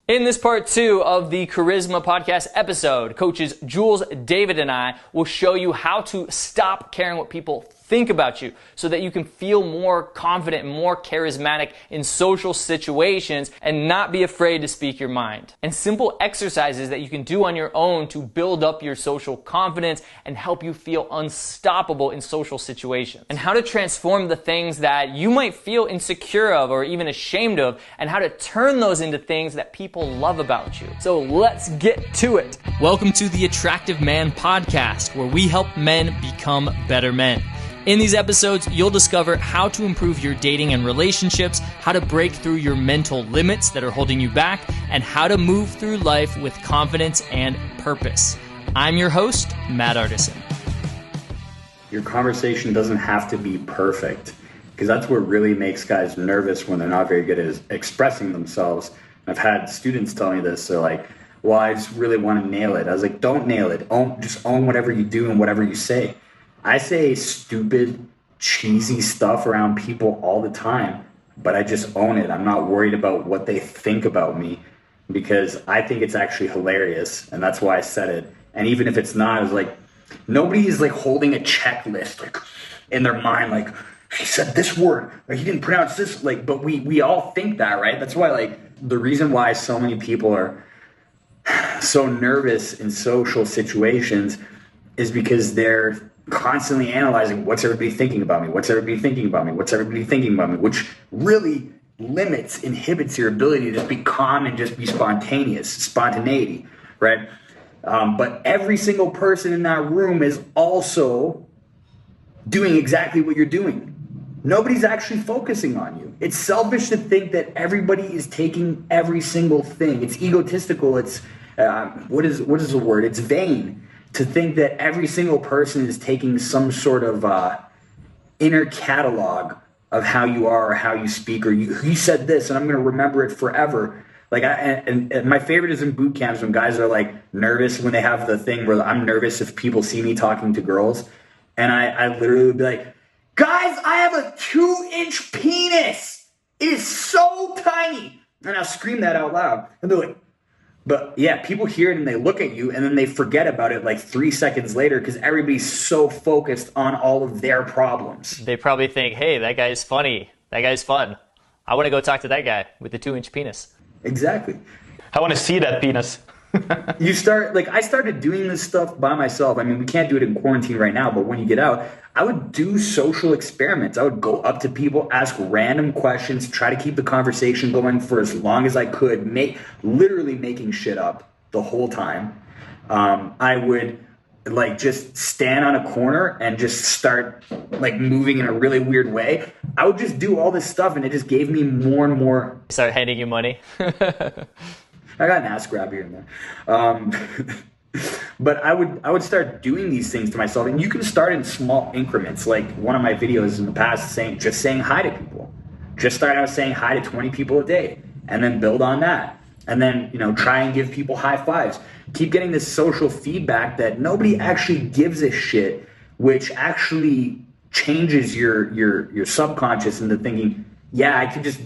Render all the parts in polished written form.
In this part 2 of the Charisma Podcast episode, coaches Jules, David, and I will show you how to stop caring what people think about you so that you can feel more confident and more charismatic in social situations and not be afraid to speak your mind. And simple exercises that you can do on your own to build up your social confidence and help you feel unstoppable in social situations. And how to transform the things that you might feel insecure of or even ashamed of, and how to turn those into things that people love about you. So let's get to it. Welcome to the Attractive Man Podcast, where we help men become better men. In these episodes, you'll discover how to improve your dating and relationships, how to break through your mental limits that are holding you back, and how to move through life with confidence and purpose. I'm your host, Matt Artisan. Your conversation doesn't have to be perfect, because that's what really makes guys nervous when they're not very good at expressing themselves. I've had students tell me this. They're like, well, I just really want to nail it. I was like, don't nail it. Just own whatever you do and whatever you say. I say stupid, cheesy stuff around people all the time, but I just own it. I'm not worried about what they think about me because I think it's actually hilarious, and that's why I said it. And even if it's not, it's like, nobody is like holding a checklist like in their mind, like, he said this word, or he didn't pronounce this, like, but we all think that, right? That's why, like, the reason why so many people are so nervous in social situations is because they're constantly analyzing, what's everybody thinking about me? What's everybody thinking about me? What's everybody thinking about me? Which really inhibits your ability to just be calm and just be spontaneity, right? But every single person in that room is also doing exactly what you're doing. Nobody's actually focusing on you. It's selfish to think that everybody is taking every single thing. It's egotistical. It's, what is the word? It's vain to think that every single person is taking some sort of inner catalog of how you are or how you speak, or you said this and I'm going to remember it forever. Like, and my favorite is in boot camps when guys are like nervous when they have the thing where I'm nervous if people see me talking to girls. And I literally would be like, guys, I have a 2-inch penis. It is so tiny. And I'll scream that out loud. And they're like, but yeah, people hear it and they look at you and then they forget about it like 3 seconds later because everybody's so focused on all of their problems. They probably think, hey, that guy's funny. That guy's fun. I want to go talk to that guy with the 2-inch penis. Exactly. I want to see that penis. I started doing this stuff by myself. I mean, we can't do it in quarantine right now, but when you get out, I would do social experiments. I would go up to people, ask random questions, try to keep the conversation going for as long as I could, literally making shit up the whole time. I would like just stand on a corner and just start like moving in a really weird way. I would just do all this stuff and it just gave me more and more. Start handing you money. I got an ass grab here and there. But I would start doing these things to myself, and you can start in small increments. Like one of my videos in the past saying hi to people. Just start out saying hi to 20 people a day and then build on that. And then, try and give people high fives. Keep getting this social feedback that nobody actually gives a shit, which actually changes your subconscious into thinking, yeah, I can just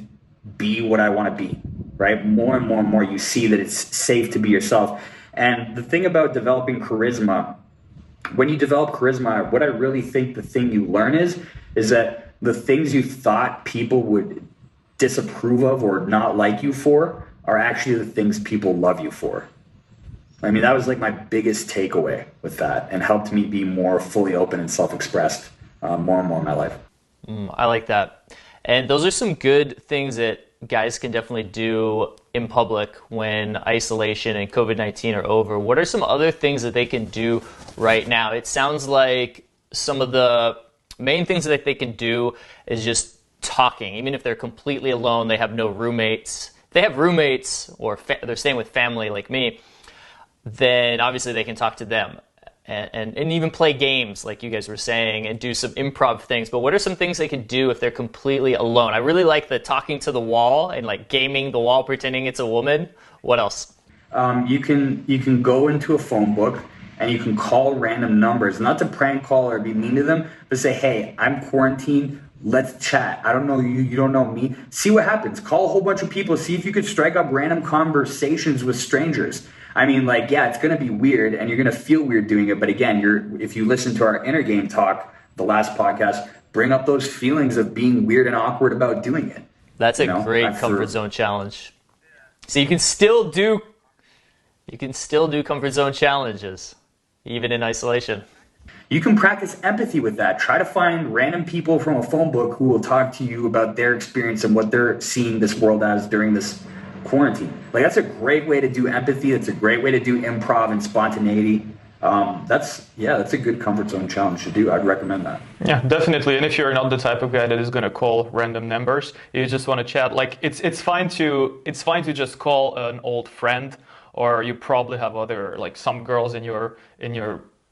be what I want to be, right? More and more you see that it's safe to be yourself. And the thing about developing charisma, when you develop charisma, what I really think the thing you learn is that the things you thought people would disapprove of or not like you for are actually the things people love you for. I mean, that was like my biggest takeaway with that and helped me be more fully open and self-expressed more and more in my life. I like that. And those are some good things that guys can definitely do in public when isolation and COVID-19 are over. What are some other things that they can do right now? It sounds like some of the main things that they can do is just talking. Even if they're completely alone, they have no roommates. If they have roommates or they're staying with family like me, then obviously they can talk to them. And even play games like you guys were saying and do some improv things. But what are some things they can do if they're completely alone? I really like the talking to the wall and like gaming the wall, pretending it's a woman. What else? You can go into a phone book and you can call random numbers, not to prank call or be mean to them, but say, hey, I'm quarantined. let's chat. I don't know you, you don't know me. See what happens. Call a whole bunch of people. See if you could strike up random conversations with strangers. I mean, like, yeah, it's going to be weird and you're going to feel weird doing it. But again, if you listen to our inner game talk, the last podcast, bring up those feelings of being weird and awkward about doing it. That's a great comfort zone challenge. So you can still do comfort zone challenges, even in isolation. You can practice empathy with that. Try to find random people from a phone book who will talk to you about their experience and what they're seeing this world as during this quarantine. Like, that's a great way to do empathy. That's a great way to do improv and spontaneity. That's a good comfort zone challenge to do. I'd recommend that. Yeah, definitely. And if you're not the type of guy that is going to call random numbers, you just want to chat. Like, it's fine to just call an old friend, or you probably have other, like, some girls in your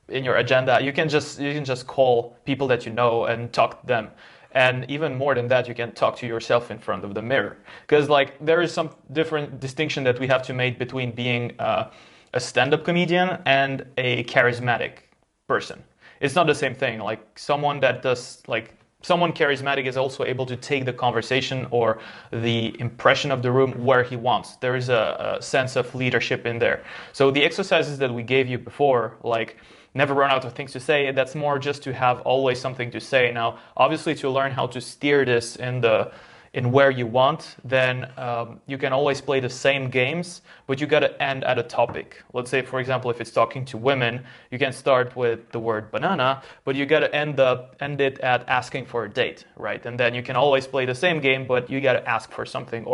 agenda. You can just call people that you know and talk to them. And even more than that, you can talk to yourself in front of the mirror. Because, like, there is some different distinction that we have to make between being a stand-up comedian and a charismatic person. It's not the same thing. Like, someone charismatic is also able to take the conversation or the impression of the room where he wants. There is a sense of leadership in there. So the exercises that we gave you before, like never run out of things to say, that's more just to have always something to say. Now, obviously, to learn how to steer this in where you want, then you can always play the same games, but you got to end at a topic. Let's say, for example, if it's talking to women, you can start with the word banana, but you got to end it at asking for a date, right? And then you can always play the same game, but you got to ask for something.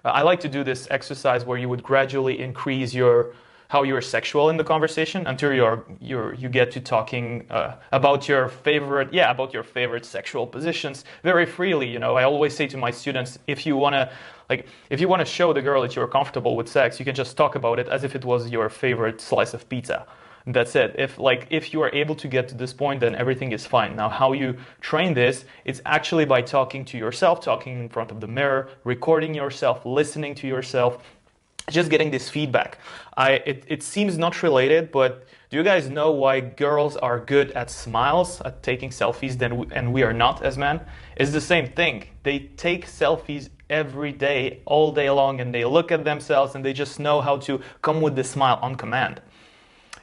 I like to do this exercise where you would gradually increase how you're sexual in the conversation until you get to talking about your favorite sexual positions very freely. You know, I always say to my students, if you wanna show the girl that you're comfortable with sex, you can just talk about it as if it was your favorite slice of pizza. And that's it. If you are able to get to this point, then everything is fine. Now, how you train this, it's actually by talking to yourself, talking in front of the mirror, recording yourself, listening to yourself, just getting this feedback. It seems not related, but do you guys know why girls are good at smiles, at taking selfies, and we are not as men? It's the same thing. They take selfies every day, all day long, and they look at themselves and they just know how to come with the smile on command.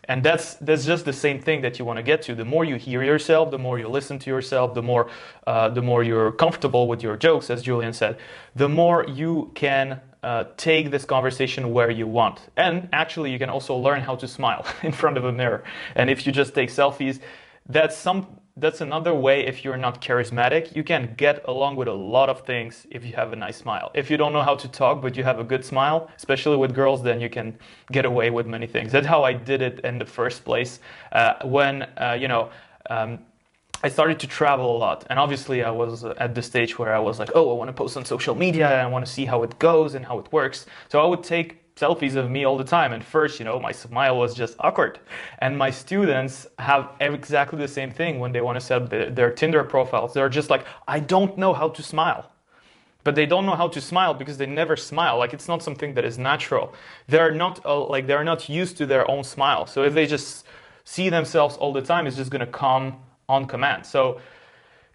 And that's just the same thing that you want to get to. The more you hear yourself, the more you listen to yourself, the more you're comfortable with your jokes, as Julian said, the more you can take this conversation where you want. And actually, you can also learn how to smile in front of a mirror. And if you just take selfies, that's another way. If you're not charismatic, you can get along with a lot of things if you have a nice smile. If you don't know how to talk, but you have a good smile, especially with girls, then you can get away with many things. That's how I did it in the first place. I started to travel a lot, and obviously I was at the stage where I was like, oh, I want to post on social media, and I want to see how it goes and how it works. So I would take selfies of me all the time, and first, my smile was just awkward. And my students have exactly the same thing when they want to set up their Tinder profiles. They're just like, I don't know how to smile. But they don't know how to smile because they never smile. Like, it's not something that is natural. They're not used to their own smile. So if they just see themselves all the time, it's just going to come on command. So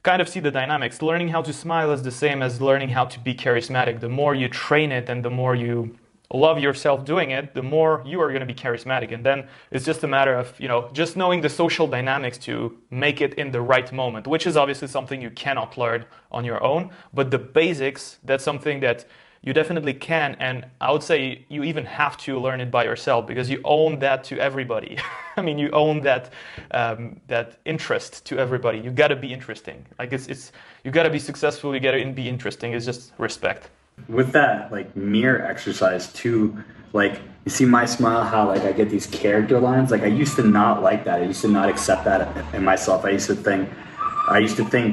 kind of see the dynamics. Learning how to smile is the same as learning how to be charismatic. The more you train it and the more you love yourself doing it, the more you are going to be charismatic. And then it's just a matter of, just knowing the social dynamics to make it in the right moment, which is obviously something you cannot learn on your own. But the basics, that's something that you definitely can, and I would say you even have to learn it by yourself because you own that to everybody. I mean, you own that interest to everybody. You got to be interesting. Like you got to be successful. You got to be interesting. It's just respect. With that, mirror exercise too. You see my smile, how I get these character lines. I used to not like that. I used to not accept that in myself. I used to think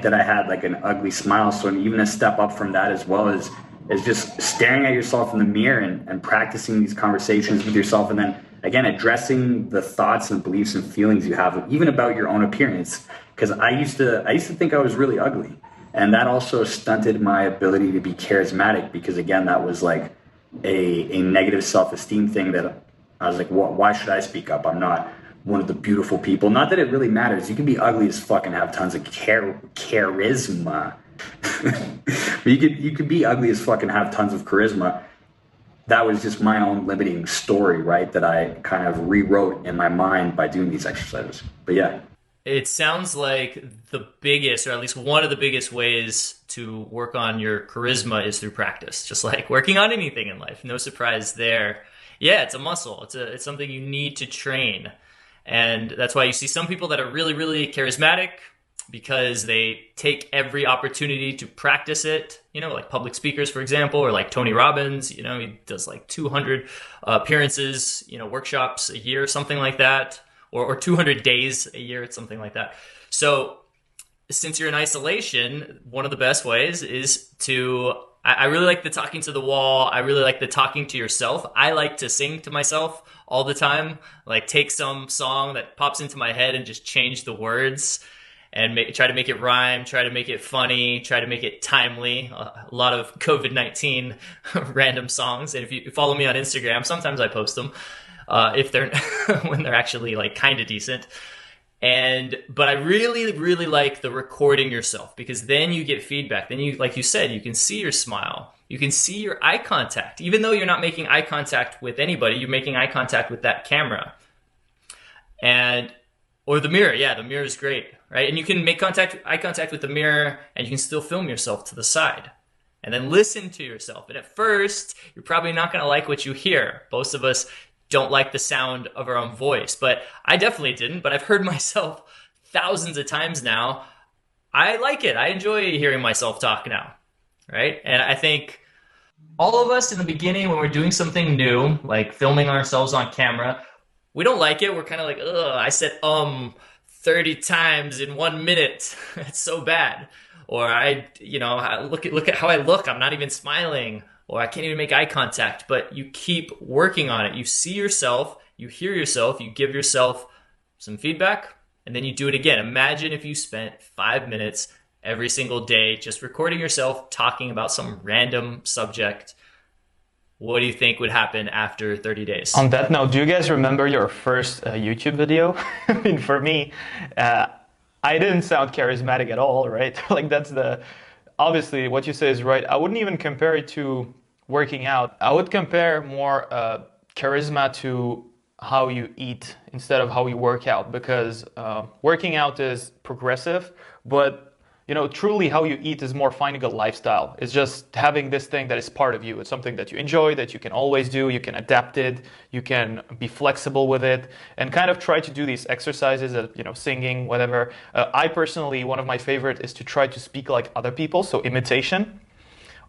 that I had an ugly smile. So even a step up from that, as well as just staring at yourself in the mirror and practicing these conversations with yourself, and then again addressing the thoughts and beliefs and feelings you have even about your own appearance. Because I used to think I was really ugly, and that also stunted my ability to be charismatic, because again, that was a negative self-esteem thing that I was like, why should I speak up? I'm not one of the beautiful people. Not that it really matters. You can be ugly as fuck and have tons of charisma. But you could be ugly as fuck and have tons of charisma. That was just my own limiting story, right? That I kind of rewrote in my mind by doing these exercises. But yeah. It sounds like the biggest, or at least one of the biggest ways to work on your charisma is through practice, just like working on anything in life. No surprise there. Yeah, it's a muscle. It's something you need to train. And that's why you see some people that are really, really charismatic because they take every opportunity to practice it, like public speakers, for example, or like Tony Robbins, he does like 200 appearances, workshops a year, something like that. Or 200 days a year, it's something like that. So since you're in isolation, one of the best ways is I really like the talking to the wall. I really like the talking to yourself. I like to sing to myself all the time, like take some song that pops into my head and just change the words and try to make it rhyme, try to make it funny, try to make it timely. A lot of COVID-19 random songs. And if you follow me on Instagram, sometimes I post them. If they're when they're actually like kind of decent. But I really, really like the recording yourself, because then you get feedback. Then like you said, you can see your smile. You can see your eye contact. Even though you're not making eye contact with anybody, you're making eye contact with that camera. Or the mirror. Yeah, the mirror is great, right? And you can make eye contact with the mirror, and you can still film yourself to the side. And then listen to yourself. And at first, you're probably not going to like what you hear. Most of us don't like the sound of our own voice, but I definitely didn't. But I've heard myself thousands of times now. I like it. I enjoy hearing myself talk now, right? And I think all of us in the beginning, when we're doing something new, like filming ourselves on camera, we don't like it. We're kind of like, ugh, I said 30 times in 1 minute. It's so bad. Or look at how I look. I'm not even smiling. Or I can't even make eye contact. But you keep working on it. You see yourself, you hear yourself, you give yourself some feedback, and then you do it again. Imagine if you spent 5 minutes every single day just recording yourself talking about some random subject. What do you think would happen after 30 days? On that note, do you guys remember your first YouTube video? I mean, for me, I didn't sound charismatic at all, right? Like obviously what you say is right. I wouldn't even compare it to working out. I would compare more charisma to how you eat instead of how you work out, because working out is progressive, but truly how you eat is more finding a lifestyle. It's just having this thing that is part of you. It's something that you enjoy, that you can always do, you can adapt it, you can be flexible with it, and kind of try to do these exercises, singing, whatever. I personally, one of my favorite is to try to speak like other people, so imitation,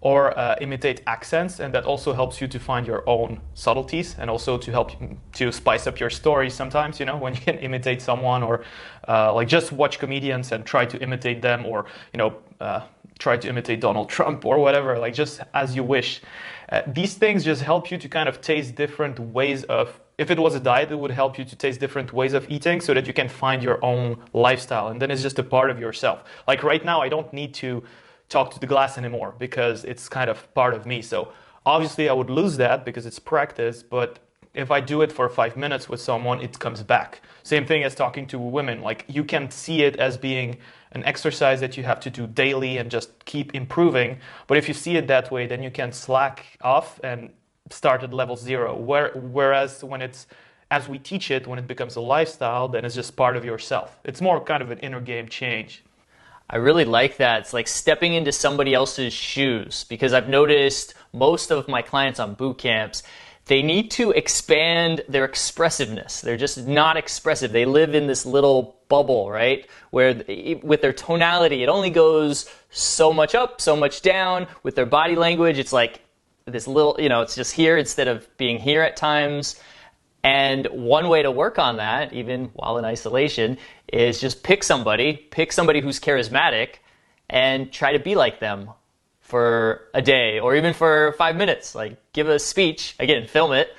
or imitate accents, and that also helps you to find your own subtleties, and also to help you to spice up your story sometimes, when you can imitate someone, or like just watch comedians and try to imitate them, or try to imitate Donald Trump or whatever, like just as you wish. These things just help you to kind of taste different ways of, if it was a diet, it would help you to taste different ways of eating so that you can find your own lifestyle, and then it's just a part of yourself. Like right now, I don't need to talk to the glass anymore because it's kind of part of me. So obviously I would lose that because it's practice, but if I do it for 5 minutes with someone, it comes back. Same thing as talking to women. Like you can see it as being an exercise that you have to do daily and just keep improving. But if you see it that way, then you can slack off and start at level 0. Whereas as we teach it, when it becomes a lifestyle, then it's just part of yourself. It's more kind of an inner game change. I really like that. It's like stepping into somebody else's shoes, because I've noticed most of my clients on boot camps, they need to expand their expressiveness. They're just not expressive. They live in this little bubble, right? Where with their tonality, it only goes so much up, so much down. With their body language, it's like this little, it's just here instead of being here at times. And one way to work on that, even while in isolation, is just pick somebody who's charismatic and try to be like them for a day or even for 5 minutes. Like give a speech, again, film it,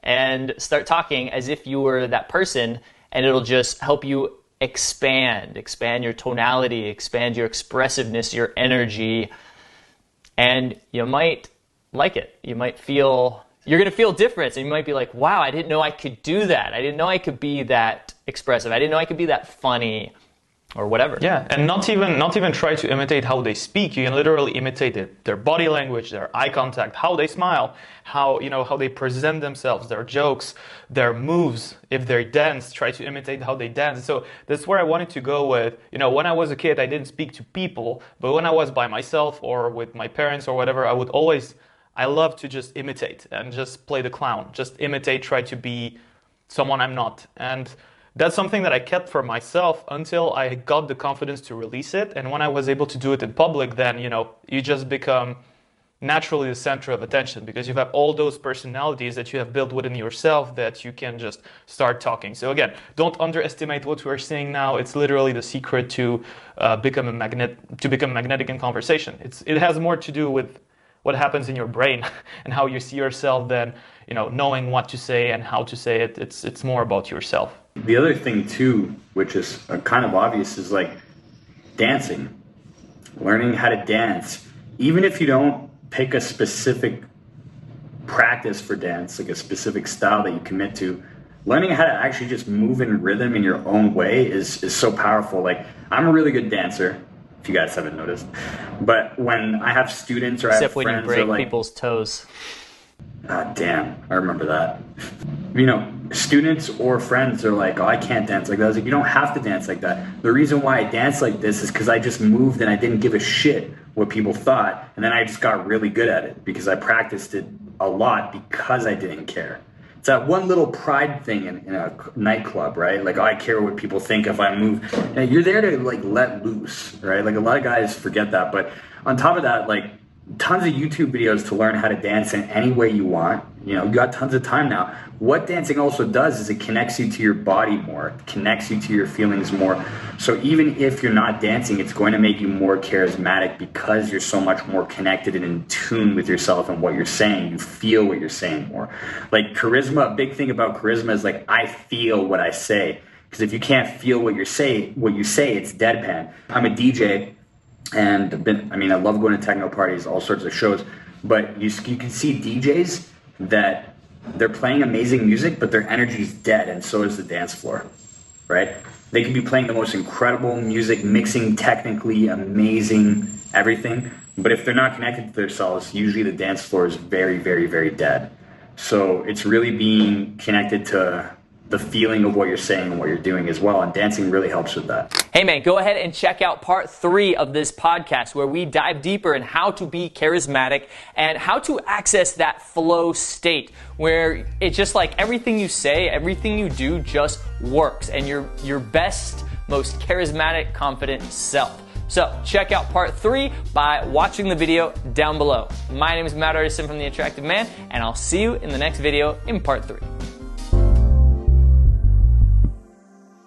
and start talking as if you were that person, and it'll just help you expand your tonality, expand your expressiveness, your energy, and you might like it. You're going to feel difference, and you might be like, wow, I didn't know I could do that. I didn't know I could be that expressive. I didn't know I could be that funny or whatever. Yeah, and not even try to imitate how they speak. You can literally imitate their body language, their eye contact, how they smile, how they present themselves, their jokes, their moves. If they dance, try to imitate how they dance. So that's where I wanted to go with, when I was a kid, I didn't speak to people, but when I was by myself or with my parents or whatever, I love to just imitate and just play the clown, just imitate, try to be someone I'm not. And that's something that I kept for myself until I got the confidence to release it. And when I was able to do it in public, then, you just become naturally the center of attention because you have all those personalities that you have built within yourself that you can just start talking. So again, don't underestimate what we're saying now. It's literally the secret to become magnetic in conversation. It has more to do with what happens in your brain and how you see yourself than, knowing what to say and how to say it. It's more about yourself. The other thing too, which is kind of obvious, is like dancing, learning how to dance. Even if you don't pick a specific practice for dance, like a specific style that you commit to, learning how to actually just move in rhythm in your own way is so powerful. Like, I'm a really good dancer, if you guys haven't noticed, but when I have students or I have friends, when you break people's toes. Ah, damn, I remember that. Students or friends are like, oh, I can't dance like that. I was like, you don't have to dance like that. The reason why I dance like this is because I just moved and I didn't give a shit what people thought. And then I just got really good at it because I practiced it a lot because I didn't care. It's that one little pride thing in a nightclub, right? Like, oh, I care what people think if I move. And you're there to like let loose, right? Like, a lot of guys forget that. But on top of that, like, tons of YouTube videos to learn how to dance in any way you want. You got tons of time now. What dancing also does is it connects you to your body more, it connects you to your feelings more. So even if you're not dancing, it's going to make you more charismatic because you're so much more connected and in tune with yourself and what you're saying. You feel what you're saying more. Like charisma, a big thing about charisma is like, I feel what I say. Because if you can't feel what you say, it's deadpan. I'm a DJ. And I love going to techno parties, all sorts of shows, but you can see DJs that they're playing amazing music, but their energy's dead, and so is the dance floor, right? They could be playing the most incredible music, mixing technically amazing everything, but if they're not connected to themselves, usually the dance floor is very, very, very dead. So it's really being connected to the feeling of what you're saying and what you're doing as well, and dancing really helps with that. Hey man, go ahead and check out part 3 of this podcast where we dive deeper in how to be charismatic and how to access that flow state where it's just like everything you say, everything you do just works and your best, most charismatic, confident self. So check out part 3 by watching the video down below. My name is Matt Artisan from The Attractive Man, and I'll see you in the next video in part 3.